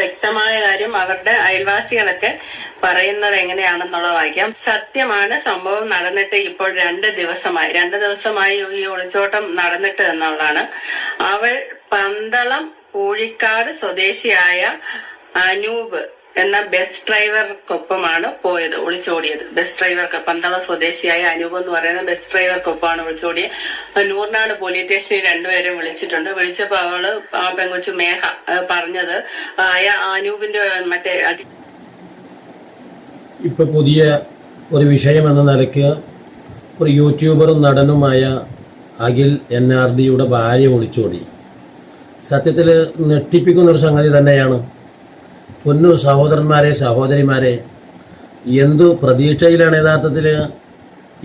വ്യക്തമായ കാര്യം അവരുടെ അയൽവാസികളൊക്കെ പറയുന്നത് എങ്ങനെയാണെന്നുള്ളത് വായിക്കാം. സത്യമാണ്, സംഭവം നടന്നിട്ട് ഇപ്പോൾ 2 ദിവസമായി ഈ ഒളിച്ചോട്ടം നടന്നിട്ട് എന്നുള്ളതാണ്. അവൾ പന്തളം പൂഴിക്കാട് സ്വദേശിയായ അനൂപ് എന്ന ബസ് ഡ്രൈവർക്കൊപ്പമാണ് പോയത്, ഒളിച്ചോടിയത്. ബസ് ഡ്രൈവർക്ക്, പന്തളം സ്വദേശിയായ അനൂപ് എന്ന് പറയുന്ന ബസ് ഡ്രൈവർക്കൊപ്പമാണ് ഒളിച്ചോടിയത്. നൂർനാട് പോലീസ് സ്റ്റേഷനിൽ 2 പേരും വിളിച്ചിട്ടുണ്ട്. വിളിച്ചപ്പോ അവള് ആ പെങ്കൊച്ചു മേഘ പറഞ്ഞത് അനൂപിന്റെ മറ്റേ ഇപ്പൊ പുതിയ ഒരു വിഷയം എന്ന നിലയ്ക്ക് ഒരു യൂട്യൂബറും നടനുമായ അഖിൽ NRDയുടെ ഭാര്യ ഒളിച്ചോടി. സത്യത്തിൽ ഞെട്ടിപ്പിക്കുന്നൊരു സംഗതി തന്നെയാണ്. പൊന്നു സഹോദരന്മാരെ, സഹോദരിമാരെ, എന്തു പ്രതീക്ഷയിലാണ് യഥാർത്ഥത്തിൽ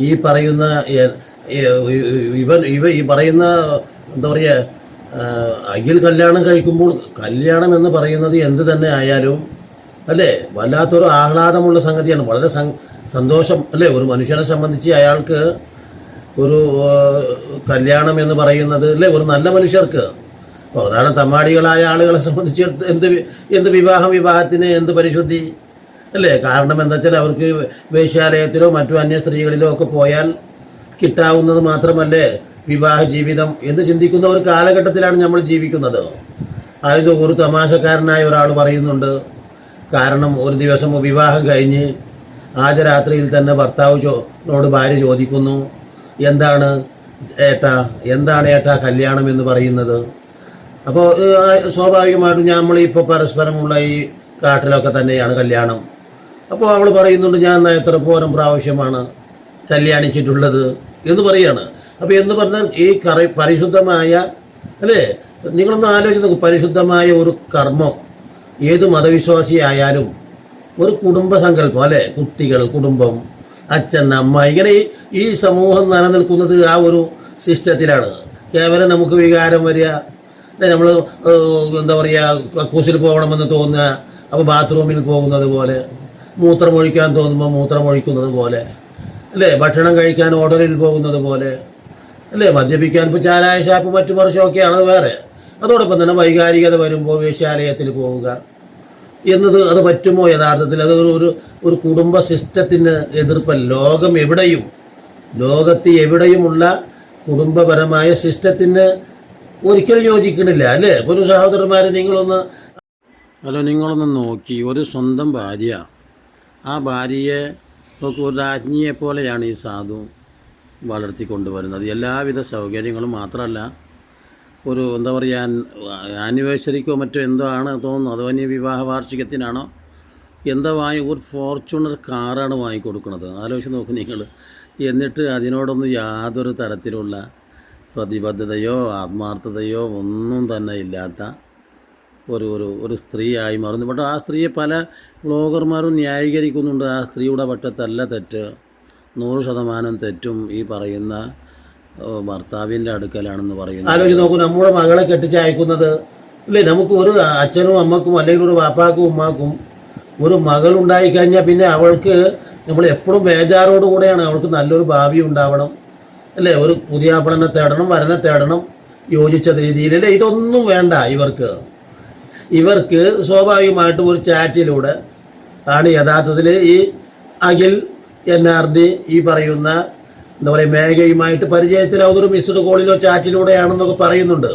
ഈ പറയുന്ന ഈ പറയുന്ന എന്താ പറയുക, അഖിൽ കല്യാണം കഴിക്കുമ്പോൾ കല്യാണം എന്ന് പറയുന്നത് എന്ത് തന്നെ ആയാലും അല്ലേ വല്ലാത്തൊരു ആഹ്ലാദമുള്ള സംഗതിയാണ്. വളരെ സന്തോഷം അല്ലേ ഒരു മനുഷ്യനെ സംബന്ധിച്ച്. അയാൾക്ക് ഒരു കല്യാണം എന്ന് പറയുന്നത് അല്ലേ ഒരു നല്ല മനുഷ്യർക്ക്, പ്രധാന തമ്മാടികളായ ആളുകളെ സംബന്ധിച്ച് എന്ത് വിവാഹത്തിന് എന്ത് പരിശുദ്ധി അല്ലേ. കാരണം എന്താ വെച്ചാൽ അവർക്ക് വേശ്യാലയത്തിലോ മറ്റു അന്യ സ്ത്രീകളിലോ ഒക്കെ പോയാൽ കിട്ടാവുന്നത് മാത്രമല്ലേ വിവാഹ ജീവിതം എന്ന് ചിന്തിക്കുന്ന ഒരു കാലഘട്ടത്തിലാണ് നമ്മൾ ജീവിക്കുന്നത്. അത് ഒരു തമാശക്കാരനായ ഒരാൾ പറയുന്നുണ്ട്. കാരണം ഒരു ദിവസം വിവാഹം കഴിഞ്ഞ് ആദ്യ രാത്രിയിൽ തന്നെ ഭർത്താവിനോട് ഭാര്യ ചോദിക്കുന്നു, എന്താണ് ഏട്ടാ കല്യാണം എന്ന് പറയുന്നത്. അപ്പോൾ സ്വാഭാവികമായിട്ടും നമ്മളിപ്പോൾ പരസ്പരമുള്ള ഈ കാട്ടിലൊക്കെ തന്നെയാണ് കല്യാണം. അപ്പോൾ അവൾ പറയുന്നുണ്ട്, ഞാൻ എത്ര പോരം പ്രാവശ്യമാണ് കല്യാണിച്ചിട്ടുള്ളത് എന്ന് പറയാണ്. അപ്പോൾ എന്ന് പറഞ്ഞാൽ ഈ പരിശുദ്ധമായ അല്ലേ, നിങ്ങളൊന്ന് ആലോചിച്ച് നോക്കും, പരിശുദ്ധമായ ഒരു കർമ്മം ഏത് മതവിശ്വാസിയായാലും ഒരു കുടുംബസങ്കല്പം അല്ലേ, കുട്ടികൾ, കുടുംബം, അച്ഛൻ, അമ്മ, ഇങ്ങനെ ഈ സമൂഹം നിലനിൽക്കുന്നത് ആ ഒരു സിസ്റ്റത്തിലാണ്. കേവലം നമുക്ക് വികാരം വരിക, നമ്മൾ എന്താ പറയുക, കക്കൂസിൽ പോകണമെന്ന് തോന്നുക, അപ്പോൾ ബാത്റൂമിൽ പോകുന്നത് പോലെ, മൂത്രമൊഴിക്കാൻ തോന്നുമ്പോൾ മൂത്രമൊഴിക്കുന്നത് പോലെ അല്ലേ, ഭക്ഷണം കഴിക്കാൻ ഓർഡറിൽ പോകുന്നത് പോലെ അല്ലേ, മദ്യപിക്കാൻ ഇപ്പോൾ ചാരായ ഷാപ്പ് മറ്റു മറിച്ചൊക്കെയാണ് വേറെ. അതോടൊപ്പം തന്നെ വൈകാരികത വരുമ്പോൾ വേശ്യാലയത്തിൽ പോവുക എന്നത് അത് പറ്റുമോ യഥാർത്ഥത്തിൽ? അത് ഒരു കുടുംബ സിസ്റ്റത്തിന് എതിർപ്പല്ല. ലോകത്ത് എവിടെയുമുള്ള കുടുംബപരമായ സിസ്റ്റത്തിന് ഒരിക്കലും യോജിക്കണില്ല അല്ലേ. ഒരു സഹോദരന്മാരെ നിങ്ങളൊന്ന് നോക്കി, ഒരു സ്വന്തം ഭാര്യ, ആ ഭാര്യയെ ഒരു രാജ്ഞിയെ പോലെയാണ് ഈ സാധു വളർത്തിക്കൊണ്ടുവരുന്നത്. എല്ലാവിധ സൗകര്യങ്ങളും മാത്രമല്ല, ഒരു എന്താ പറയുക, ആനിവേഴ്സറിക്കോ മറ്റോ എന്തോ ആണ് തോന്നുന്നു, അതോ ഇനി വിവാഹ വാർഷികത്തിനാണോ എന്തോ ഒരു ഫോർച്യൂണർ കാറാണ് വാങ്ങിക്കൊടുക്കുന്നത്. ആലോചിച്ച് നോക്കും നിങ്ങൾ. എന്നിട്ട് അതിനോടൊന്നും യാതൊരു തരത്തിലുള്ള പ്രതിബദ്ധതയോ ആത്മാർത്ഥതയോ ഒന്നും തന്നെ ഇല്ലാത്ത ഒരു സ്ത്രീയായി മാറുന്നു. പക്ഷേ ആ സ്ത്രീയെ പല വ്ളോഗർമാരും ന്യായീകരിക്കുന്നുണ്ട്. ആ സ്ത്രീയുടെ പക്ഷത്തല്ല തെറ്റ്, 100% തെറ്റും ഈ പറയുന്ന ഭർത്താവിൻ്റെ അടുക്കലാണെന്ന് പറയുന്നു. ആലോചിച്ച് നോക്കൂ, നമ്മുടെ മകളെ കെട്ടിച്ചയക്കുന്നത് അല്ലേ, നമുക്ക് ഒരു അച്ഛനും അമ്മക്കും അല്ലെങ്കിൽ ഒരു വാപ്പാക്കും ഉമ്മാക്കും ഒരു മകളുണ്ടായിക്കഴിഞ്ഞാൽ പിന്നെ അവൾക്ക് നമ്മൾ എപ്പോഴും ബേജാറോടുകൂടെയാണ്. അവൾക്ക് നല്ലൊരു ഭാവി ഉണ്ടാവണം അല്ലേ, ഒരു പുതിയാപ്പളനെ തേടണം, വരനെ തേടണം, യോജിച്ച രീതിയിൽ അല്ലേ. ഇതൊന്നും വേണ്ട ഇവർക്ക് സ്വാഭാവികമായിട്ടും ഒരു ചാറ്റിലൂടെ ആണ് യഥാർത്ഥത്തിൽ ഈ അഖിൽ NRD ഈ പറയുന്ന എന്താ പറയുക മേഘയുമായിട്ട് പരിചയത്തിലാവുന്ന ഒരു മിസ്ഡ് കോളിലോ ചാറ്റിലൂടെയാണെന്നൊക്കെ പറയുന്നുണ്ട്.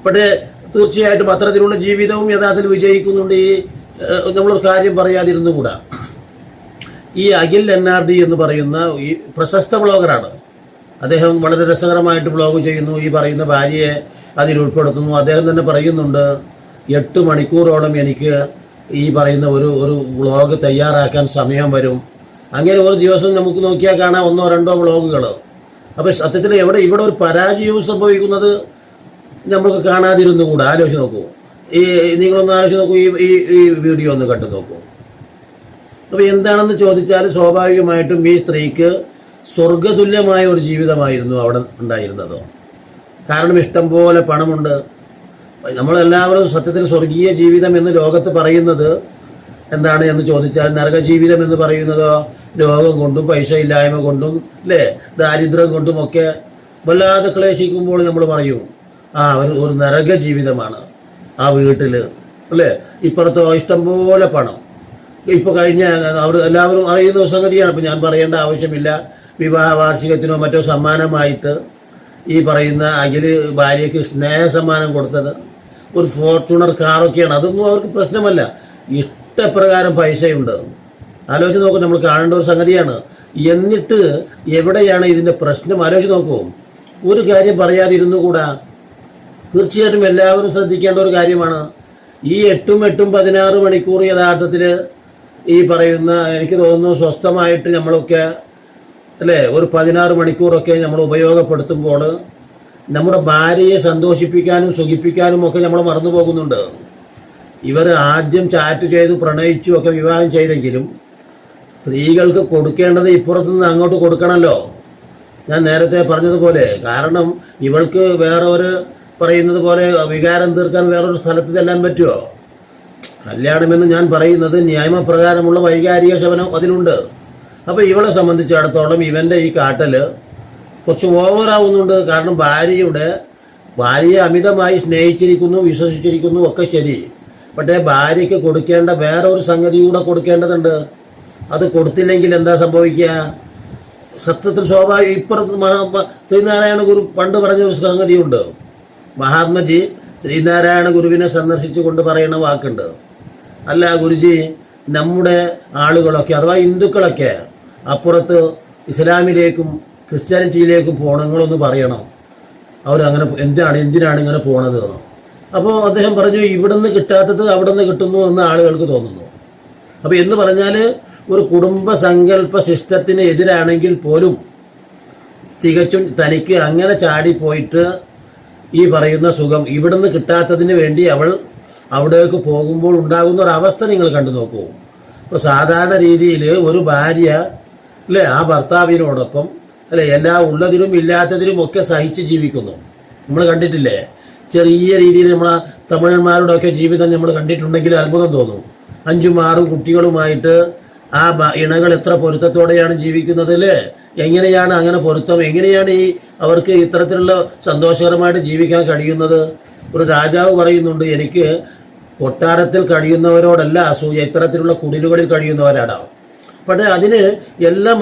പക്ഷേ തീർച്ചയായിട്ടും അത്തരത്തിലുള്ള ജീവിതവും യഥാർത്ഥത്തിൽ വിജയിക്കുന്നുണ്ട്. ഈ നമ്മളൊരു കാര്യം പറയാതിരുന്നുകൂടാ, ഈ അഖിൽ NRD എന്ന് പറയുന്ന ഈ പ്രശസ്ത വ്ളോഗറാണ്. അദ്ദേഹം വളരെ രസകരമായിട്ട് വ്ളോഗ് ചെയ്യുന്നു. ഈ പറയുന്ന ഭാര്യയെ അതിൽ ഉൾപ്പെടുത്തുന്നു. അദ്ദേഹം തന്നെ പറയുന്നുണ്ട്, 8 മണിക്കൂറോളം എനിക്ക് ഈ പറയുന്ന ഒരു വ്ളോഗ് തയ്യാറാക്കാൻ സമയം വരും. അങ്ങനെ ഒരു ദിവസം നമുക്ക് നോക്കിയാൽ കാണാം 1 or 2 വ്ളോഗുകൾ. അപ്പോൾ സത്യത്തിൽ ഇവിടെ ഒരു പരാജയവും സംഭവിക്കുന്നത് നമുക്ക് കാണാതിരുന്നുകൂടാ. ആലോചിച്ച് നോക്കൂ, നിങ്ങളൊന്ന് ആലോചിച്ച് നോക്കൂ, ഈ വീഡിയോ ഒന്ന് കണ്ടു നോക്കൂ. അപ്പോൾ എന്താണെന്ന് ചോദിച്ചാൽ സ്വാഭാവികമായിട്ടും ഈ സ്ത്രീക്ക് സ്വർഗതുല്യമായ ഒരു ജീവിതമായിരുന്നു അവിടെ ഉണ്ടായിരുന്നത്. കാരണം ഇഷ്ടം പോലെ പണമുണ്ട്. നമ്മളെല്ലാവരും സത്യത്തിൽ സ്വർഗീയ ജീവിതം എന്ന് ലോകത്ത് പറയുന്നത് എന്താണ് എന്ന് ചോദിച്ചാൽ, നരകജീവിതം എന്ന് പറയുന്നതോ രോഗം കൊണ്ടും പൈസ ഇല്ലായ്മ കൊണ്ടും അല്ലേ, ദാരിദ്ര്യം കൊണ്ടുമൊക്കെ വല്ലാതെ ക്ലേശിക്കുമ്പോൾ നമ്മൾ പറയും ഒരു നരക ജീവിതമാണ് ആ വീട്ടിൽ അല്ലേ? ഇപ്പുറത്തോ ഇഷ്ടംപോലെ പണം. ഇപ്പോൾ കഴിഞ്ഞ അവർ എല്ലാവരും അറിയുന്ന സംഗതിയാണ്, ഇപ്പം ഞാൻ പറയേണ്ട ആവശ്യമില്ല. വിവാഹ വാർഷികത്തിനോ മറ്റോ സമ്മാനമായിട്ട് ഈ പറയുന്ന അഖില് ഭാര്യയ്ക്ക് സ്നേഹ സമ്മാനം കൊടുത്തത് ഒരു ഫോർച്യൂണർ കാറൊക്കെയാണ്. അതൊന്നും അവർക്ക് പ്രശ്നമല്ല. ഇഷ്ടപ്രകാരം പൈസയുണ്ട്. ആലോചിച്ച് നോക്കും, നമ്മൾ കാണേണ്ട ഒരു സംഗതിയാണ്. എന്നിട്ട് എവിടെയാണ് ഇതിൻ്റെ പ്രശ്നം ആലോചിച്ച് നോക്കൂ. ഒരു കാര്യം പറയാതിരുന്നു കൂടാ. തീർച്ചയായിട്ടും എല്ലാവരും ശ്രദ്ധിക്കേണ്ട ഒരു കാര്യമാണ്. ഈ 8-16 മണിക്കൂർ യഥാർത്ഥത്തിൽ ഈ പറയുന്ന, എനിക്ക് തോന്നുന്നു സ്വസ്ഥമായിട്ട് നമ്മളൊക്കെ അല്ലേ ഒരു 16 മണിക്കൂറൊക്കെ നമ്മൾ ഉപയോഗപ്പെടുത്തുമ്പോൾ നമ്മുടെ ഭാര്യയെ സന്തോഷിപ്പിക്കാനും സുഖിപ്പിക്കാനും ഒക്കെ നമ്മൾ മറന്നു പോകുന്നുണ്ട്. ഇവർ ആദ്യം ചാറ്റ് ചെയ്തു പ്രണയിച്ചു ഒക്കെ വിവാഹം ചെയ്തെങ്കിലും സ്ത്രീകൾക്ക് കൊടുക്കേണ്ടത് ഇപ്പുറത്തുനിന്ന് അങ്ങോട്ട് കൊടുക്കണമല്ലോ. ഞാൻ നേരത്തെ പറഞ്ഞതുപോലെ, കാരണം ഇവൾക്ക് വേറെ ഒരു പറയുന്നത് പോലെ വികാരം തീർക്കാൻ വേറൊരു സ്ഥലത്ത് ചെല്ലാൻ പറ്റുമോ? കല്യാണമെന്ന് ഞാൻ പറയുന്നത് നിയമപ്രകാരമുള്ള വൈകാരിക ശമനം അതിലുണ്ട്. അപ്പോൾ ഇവളെ സംബന്ധിച്ചിടത്തോളം ഇവൻ്റെ ഈ കാട്ടൽ കുറച്ച് ഓവറാവുന്നുണ്ട്. കാരണം ഭാര്യയെ അമിതമായി സ്നേഹിച്ചിരിക്കുന്നു, വിശ്വസിച്ചിരിക്കുന്നു, ഒക്കെ ശരി. പക്ഷേ ഭാര്യയ്ക്ക് കൊടുക്കേണ്ട വേറെ ഒരു സംഗതി കൂടെ കൊടുക്കേണ്ടതുണ്ട്. അത് കൊടുത്തില്ലെങ്കിൽ എന്താ സംഭവിക്കുക? സത്യത്തിൽ സ്വാഭാവിക ഇപ്പുറത്ത് ശ്രീനാരായണ ഗുരു പണ്ട് പറഞ്ഞ ഒരു സംഗതിയുണ്ട്. മഹാത്മജി ശ്രീനാരായണ ഗുരുവിനെ സന്ദർശിച്ചു കൊണ്ട് പറയുന്ന വാക്കുണ്ട്, അല്ല ഗുരുജി, നമ്മുടെ ആളുകളൊക്കെ അഥവാ ഹിന്ദുക്കളൊക്കെ അപ്പുറത്ത് ഇസ്ലാമിലേക്കും ക്രിസ്ത്യാനിറ്റിയിലേക്കും പോകണങ്ങളൊന്ന് പറയണം. അവരങ്ങനെ എന്തിനാണ് ഇങ്ങനെ പോണത് എന്ന്. അപ്പോൾ അദ്ദേഹം പറഞ്ഞു, ഇവിടുന്ന് കിട്ടാത്തത് അവിടെ നിന്ന് കിട്ടുന്നു എന്ന് ആളുകൾക്ക് തോന്നുന്നു. അപ്പോൾ എന്ന് പറഞ്ഞാൽ ഒരു കുടുംബ സങ്കല്പ സിസ്റ്റത്തിന് എതിരാണെങ്കിൽ പോലും തികച്ചും തനിക്ക് അങ്ങനെ ചാടിപ്പോയിട്ട് ഈ പറയുന്ന സുഖം ഇവിടുന്ന് കിട്ടാത്തതിന് വേണ്ടി അവൾ അവിടേക്ക് പോകുമ്പോൾ ഉണ്ടാകുന്ന ഒരവസ്ഥ നിങ്ങൾ കണ്ടു നോക്കൂ. ഇപ്പോൾ സാധാരണ രീതിയിൽ ഒരു ഭാര്യ അല്ലേ ആ ഭർത്താവിനോടൊപ്പം അല്ലെ എല്ലാ ഉള്ളതിലും ഇല്ലാത്തതിലും ഒക്കെ സഹിച്ച് ജീവിക്കുന്നു. നമ്മൾ കണ്ടിട്ടില്ലേ? ചെറിയ രീതിയിൽ നമ്മളെ തമിഴന്മാരുടെയൊക്കെ ജീവിതം നമ്മൾ കണ്ടിട്ടുണ്ടെങ്കിൽ അത്ഭുതം തോന്നും. 5-6 കുട്ടികളുമായിട്ട് ആ ഇണകൾ എത്ര പൊരുത്തത്തോടെയാണ് ജീവിക്കുന്നത് അല്ലേ? എങ്ങനെയാണ് അങ്ങനെ പൊരുത്തം, എങ്ങനെയാണ് ഈ അവർക്ക് ഇത്തരത്തിലുള്ള സന്തോഷകരമായിട്ട് ജീവിക്കാൻ കഴിയുന്നത്? ഒരു രാജാവ് പറയുന്നുണ്ട്, എനിക്ക് കൊട്ടാരത്തിൽ കഴിയുന്നവരോടല്ല അസൂയ, ഇത്തരത്തിലുള്ള കുടിലുകളിൽ കഴിയുന്നവരാണ്. പക്ഷേ അതിന് എല്ലാം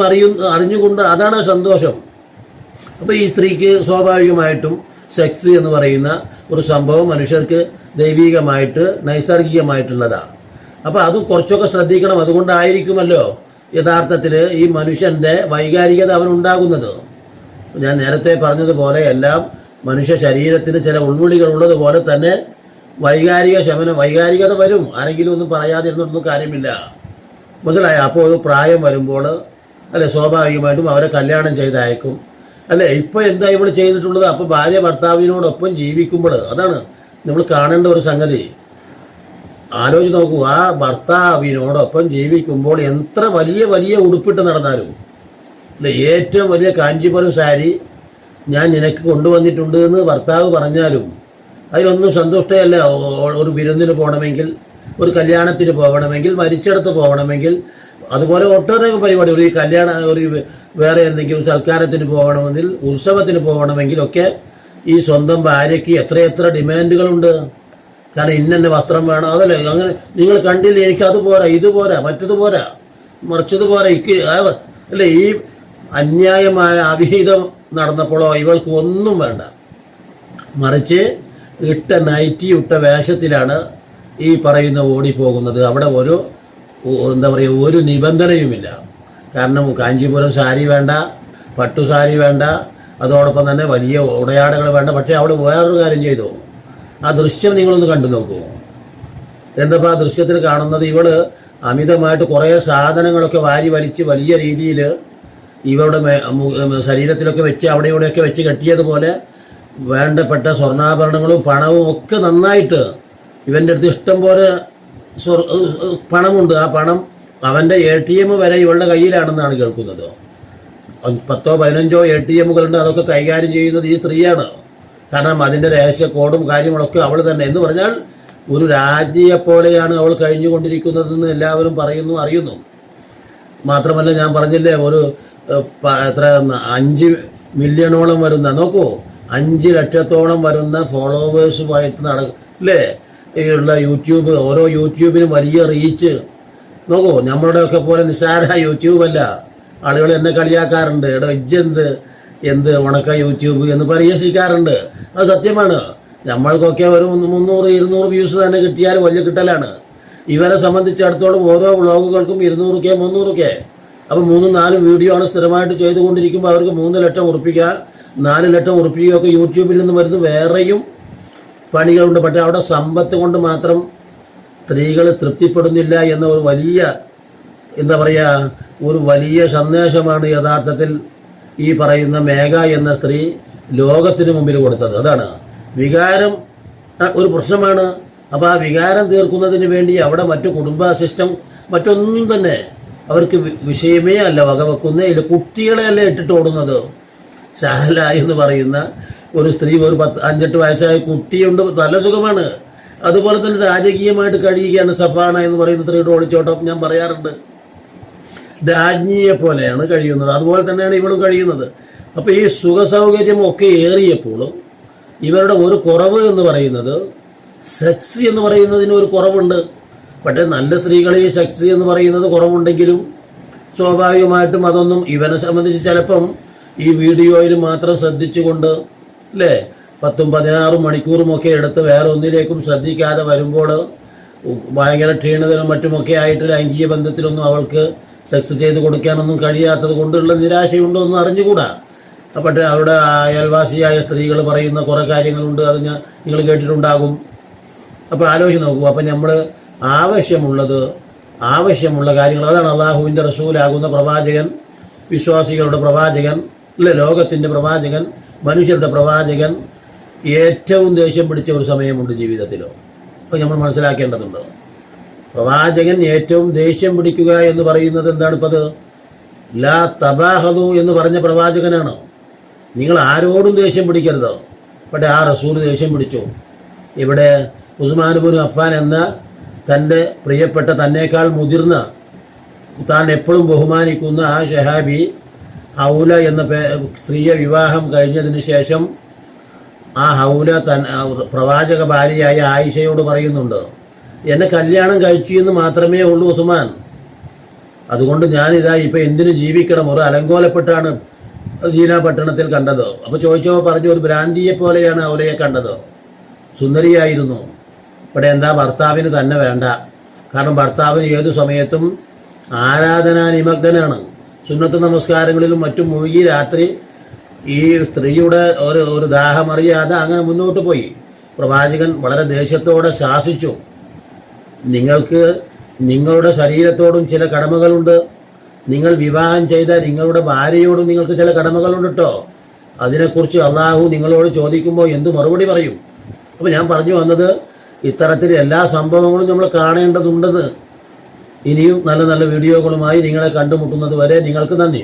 അറിഞ്ഞുകൊണ്ട് അതാണ് സന്തോഷം. അപ്പോൾ ഈ സ്ത്രീക്ക് സ്വാഭാവികമായിട്ടും സെക്സ് എന്ന് പറയുന്ന ഒരു സംഭവം മനുഷ്യർക്ക് ദൈവികമായിട്ട് നൈസർഗികമായിട്ടുള്ളതാണ്. അപ്പോൾ അത് കുറച്ചൊക്കെ ശ്രദ്ധിക്കണം. അതുകൊണ്ടായിരിക്കുമല്ലോ യഥാർത്ഥത്തിൽ ഈ മനുഷ്യൻ്റെ വൈകാരികത അവനുണ്ടാകുന്നത്. ഞാൻ നേരത്തെ പറഞ്ഞതുപോലെ എല്ലാം മനുഷ്യ ശരീരത്തിന് ചില ഉൾവിളികൾ ഉള്ളതുപോലെ തന്നെ വൈകാരികത വരും. ആരെങ്കിലും ഒന്നും പറയാതിരുന്നിട്ടൊന്നും കാര്യമില്ല, മനസ്സിലായ? അപ്പോൾ ഒരു പ്രായം വരുമ്പോൾ അല്ലെ സ്വാഭാവികമായിട്ടും അവരെ കല്യാണം ചെയ്തയക്കും അല്ലേ? ഇപ്പം എന്താ ഇവിടെ ചെയ്തിട്ടുള്ളത്? അപ്പോൾ ഭാര്യ ഭർത്താവിനോടൊപ്പം ജീവിക്കുമ്പോൾ അതാണ് നമ്മൾ കാണേണ്ട ഒരു സംഗതി. ആലോചിച്ച് നോക്കൂ, ആ ഭർത്താവിനോടൊപ്പം ജീവിക്കുമ്പോൾ എത്ര വലിയ ഉടുപ്പിട്ട് നടന്നാലും അല്ലെ, ഏറ്റവും വലിയ കാഞ്ചീപുരം സാരി ഞാൻ നിനക്ക് കൊണ്ടുവന്നിട്ടുണ്ട് എന്ന് ഭർത്താവ് പറഞ്ഞാലും അതിലൊന്നും സന്തുഷ്ടയല്ല. ഒരു വിരുന്നിന് പോകണമെങ്കിൽ, ഒരു കല്യാണത്തിന് പോകണമെങ്കിൽ, മരിച്ചിടത്ത് പോകണമെങ്കിൽ, അതുപോലെ ഒട്ടേറെ പരിപാടി, ഒരു ഒരു വേറെ എന്തെങ്കിലും സൽക്കാരത്തിന് പോകണമെങ്കിൽ, ഉത്സവത്തിന് പോകണമെങ്കിലൊക്കെ ഈ സ്വന്തം ഭാര്യയ്ക്ക് എത്രയെത്ര ഡിമാൻഡുകളുണ്ട്. കാരണം ഇന്നെ വസ്ത്രം വേണം, അതല്ലേ? അങ്ങനെ നിങ്ങൾ കണ്ടില്ലേ, എനിക്ക് അത് പോരാ, ഇത് പോരാ, മറ്റത് പോരാ, മറിച്ചത് പോരാ, അല്ലേ? ഈ അന്യായമായ അവിഹിതം നടന്നപ്പോഴോ ഇവൾക്ക് ഒന്നും വേണ്ട, മറിച്ച് ഇട്ട വേഷത്തിലാണ് ഈ പറയുന്ന ഓടിപ്പോകുന്നത്. അവിടെ ഒരു നിബന്ധനയുമില്ല. കാരണം കാഞ്ചീപുരം സാരി വേണ്ട, പട്ടു സാരി വേണ്ട, അതോടൊപ്പം തന്നെ വലിയ ഉടയാടകൾ വേണ്ട. പക്ഷേ അവിടെ വേറൊരു കാര്യം ചെയ്തു. ആ ദൃശ്യം നിങ്ങളൊന്ന് കണ്ടു നോക്കൂ. എന്തപ്പോൾ ആ ദൃശ്യത്തിൽ കാണുന്നത്? ഇവള് അമിതമായിട്ട് കുറേ സാധനങ്ങളൊക്കെ വാരി വലിച്ച് വലിയ രീതിയിൽ ഇവരുടെ ശരീരത്തിലൊക്കെ വെച്ച് അവിടെ ഇവിടെയൊക്കെ വെച്ച് കെട്ടിയതുപോലെ വേണ്ടപ്പെട്ട സ്വർണ്ണാഭരണങ്ങളും പണവും ഒക്കെ നന്നായിട്ട് ഇവൻ്റെ അടുത്ത് ഇഷ്ടം പോലെ പണമുണ്ട്. ആ പണം അവൻ്റെ ATM വരെ ഇവളുടെ കയ്യിലാണെന്നാണ് കേൾക്കുന്നത്. 10-15 ATMകളുണ്ട്. അതൊക്കെ കൈകാര്യം ചെയ്യുന്നത് ഈ സ്ത്രീയാണ്. കാരണം അതിൻ്റെ രഹസ്യ കോഡും കാര്യങ്ങളൊക്കെ അവൾ തന്നെ. എന്ന് പറഞ്ഞാൽ ഒരു രാജ്ഞിയെപ്പോലെയാണ് അവൾ കഴിഞ്ഞുകൊണ്ടിരിക്കുന്നതെന്ന് എല്ലാവരും അറിയുന്നു. മാത്രമല്ല, ഞാൻ പറഞ്ഞില്ലേ, എത്ര 5 മില്യണോളം വരുന്ന, നോക്കൂ, 5 ലക്ഷത്തോളം വരുന്ന ഫോളോവേഴ്സുമായിട്ട് അല്ലേ ഉള്ള യൂട്യൂബ്, ഓരോ യൂട്യൂബിനും വലിയ റീച്ച്. നോക്കൂ, നമ്മളുടെയൊക്കെ പോലെ നിസ്സാര യൂട്യൂബല്ല. ആളുകൾ എന്നെ കളിയാക്കാറുണ്ട്, എടോ എന്ത് ഉണക്ക യൂട്യൂബ് എന്ന് പരിഹസിക്കാറുണ്ട്. അത് സത്യമാണ്. നമ്മൾക്കൊക്കെ ഒരു 300-200 വ്യൂസ് തന്നെ കിട്ടിയാൽ വലിയ കിട്ടലാണ്. ഇവരെ സംബന്ധിച്ചിടത്തോളം ഓരോ വ്ളോഗുകൾക്കും 200K 300K. അപ്പോൾ 3-4 വീഡിയോ ആണ് സ്ഥിരമായിട്ട് ചെയ്തുകൊണ്ടിരിക്കുമ്പോൾ അവർക്ക് 3 ലക്ഷം ഉറുപ്പിക 4 ലക്ഷം ഉറുപ്പികയൊക്കെ യൂട്യൂബിൽ നിന്ന് വരുന്ന വേറെയും പണികളുണ്ട്. പക്ഷേ അവിടെ സമ്പത്ത് കൊണ്ട് മാത്രം സ്ത്രീകൾ തൃപ്തിപ്പെടുന്നില്ല എന്ന ഒരു വലിയ ഒരു വലിയ സന്ദേശമാണ് യഥാർത്ഥത്തിൽ ഈ പറയുന്ന മേഘ എന്ന സ്ത്രീ ലോകത്തിന് മുമ്പിൽ കൊടുത്തത്. അതാണ് വികാരം ഒരു പ്രശ്നമാണ്. അപ്പോൾ ആ വികാരം തീർക്കുന്നതിന് വേണ്ടി അവിടെ മറ്റു കുടുംബ സിസ്റ്റം മറ്റൊന്നും തന്നെ അവർക്ക് വിഷയമേ അല്ല വകവെക്കുന്നേ ഇല്ല. കുട്ടികളെ അല്ല ഇട്ടിട്ട് ഓടുന്നത്. ഷഹല എന്ന് പറയുന്ന ഒരു സ്ത്രീ, ഒരു 5-8 വയസ്സായ കുട്ടിയുണ്ട്, നല്ല സുഖമാണ്. അതുപോലെ തന്നെ രാജകീയമായിട്ട് കഴിയുകയാണ് സഫാന എന്ന് പറയുന്ന സ്ത്രീയുടെ ഒളിച്ചോട്ടം. ഞാൻ പറയാറുണ്ട്, രാജ്ഞിയെ പോലെയാണ് കഴിയുന്നത്. അതുപോലെ തന്നെയാണ് ഇവളും കഴിയുന്നത്. അപ്പോൾ ഈ സുഖസൗകര്യമൊക്കെ ഏറിയപ്പോഴും ഇവരുടെ ഒരു കുറവ് എന്ന് പറയുന്നത് സെക്സ് എന്ന് പറയുന്നതിന് ഒരു കുറവുണ്ട്. പക്ഷേ നല്ല സ്ത്രീകൾ ഈ സെക്സ് എന്ന് പറയുന്നത് കുറവുണ്ടെങ്കിലും സ്വാഭാവികമായിട്ടും അതൊന്നും ഇവനെ സംബന്ധിച്ച് ചിലപ്പം ഈ വീഡിയോയിൽ മാത്രം ശ്രദ്ധിച്ചുകൊണ്ട് അല്ലേ 10-16 മണിക്കൂറുമൊക്കെ എടുത്ത് വേറെ ഒന്നിലേക്കും ശ്രദ്ധിക്കാതെ വരുമ്പോൾ ഭയങ്കര ക്ഷീണിതനും മറ്റുമൊക്കെ ആയിട്ട് ലൈംഗിക ബന്ധത്തിലൊന്നും അവൾക്ക് സെക്സ് ചെയ്ത് കൊടുക്കാനൊന്നും കഴിയാത്തത് കൊണ്ടുള്ള നിരാശയുണ്ടോ എന്ന് അറിഞ്ഞുകൂടാ. പക്ഷേ അവിടെ അയൽവാസിയായ സ്ത്രീകൾ പറയുന്ന കുറേ കാര്യങ്ങളുണ്ട്, അത് നിങ്ങൾ കേട്ടിട്ടുണ്ടാകും. അപ്പോൾ ആലോചിച്ച് നോക്കൂ. അപ്പം നമ്മൾ ആവശ്യമുള്ള കാര്യങ്ങൾ, അതാണ് അള്ളാഹുവിൻ്റെ റസൂലാകുന്ന പ്രവാചകൻ, വിശ്വാസികളുടെ പ്രവാചകൻ അല്ലെ, ലോകത്തിൻ്റെ പ്രവാചകൻ, മനുഷ്യരുടെ പ്രവാചകൻ ഏറ്റവും ദേഷ്യം പിടിച്ച ഒരു സമയമുണ്ട് ജീവിതത്തിലോ. അപ്പോൾ നമ്മൾ മനസ്സിലാക്കേണ്ടതുണ്ട്. പ്രവാചകൻ ഏറ്റവും ദേഷ്യം പിടിക്കുക എന്ന് പറയുന്നത് എന്താണ്? ഇപ്പോൾ അത് ലാ തബാഹദു എന്ന് പറഞ്ഞ പ്രവാചകനാണ്. നിങ്ങൾ ആരോടും ദേഷ്യം പിടിക്കരുത്. പക്ഷേ ആ റസൂൽ ദേഷ്യം പിടിച്ചു. ഇവിടെ ഉസ്മാൻ ഇബ്നു അഫ്ഫാൻ എന്ന തൻ്റെ പ്രിയപ്പെട്ട, തന്നേക്കാൾ മുതിർന്ന, താൻ എപ്പോഴും ബഹുമാനിക്കുന്ന ആ ഷഹാബി ഹൗല എന്ന സ്ത്രീയെ വിവാഹം കഴിഞ്ഞതിന് ശേഷം ആ ഹൗല പ്രവാചക ഭാര്യയായ ആയിഷയോട് പറയുന്നുണ്ട്, എന്നെ കല്യാണം കഴിച്ചെന്ന് മാത്രമേ ഉള്ളൂ ഉസ്മാൻ, അതുകൊണ്ട് ഞാനിതാ ഇപ്പം എന്തിനു ജീവിക്കണം? ഒരു അലങ്കോലപ്പെട്ടാണ് മദീന പട്ടണത്തിൽ കണ്ടത്. അപ്പോൾ ചോദിച്ചപ്പോൾ പറഞ്ഞു, ഒരു ഭ്രാന്തിയെ പോലെയാണ് ഹൗലയെ കണ്ടത്. സുന്ദരിയായിരുന്നു. ഇവിടെ എന്താ, ഭർത്താവിന് തന്നെ വേണ്ട. കാരണം ഭർത്താവിന് ഏതു സമയത്തും ആരാധനാനിമഗ്നനാണ്. സുന്നത്ത് നമസ്കാരങ്ങളിലും മറ്റും മുഴുകി രാത്രി ഈ സ്ത്രീയുടെ ഒരു ദാഹമറിയാതെ അങ്ങനെ മുന്നോട്ട് പോയി. പ്രവാചകൻ വളരെ ദേഷ്യത്തോടെ ശാസിച്ചു, നിങ്ങൾക്ക് നിങ്ങളുടെ ശരീരത്തോടും ചില കടമകളുണ്ട്. നിങ്ങൾ വിവാഹം ചെയ്ത നിങ്ങളുടെ ഭാര്യയോടും നിങ്ങൾക്ക് ചില കടമകളുണ്ട് കേട്ടോ. അതിനെക്കുറിച്ച് അള്ളാഹു നിങ്ങളോട് ചോദിക്കുമ്പോൾ എന്ത് മറുപടി പറയും? അപ്പോൾ ഞാൻ പറഞ്ഞു വന്നത്, ഇത്തരത്തിൽ എല്ലാ സംഭവങ്ങളും നമ്മൾ കാണേണ്ടതുണ്ടെന്ന്. ഇനിയും നല്ല നല്ല വീഡിയോകളുമായി നിങ്ങളെ കണ്ടുമുട്ടുന്നത് വരെ നിങ്ങൾക്ക് നന്ദി.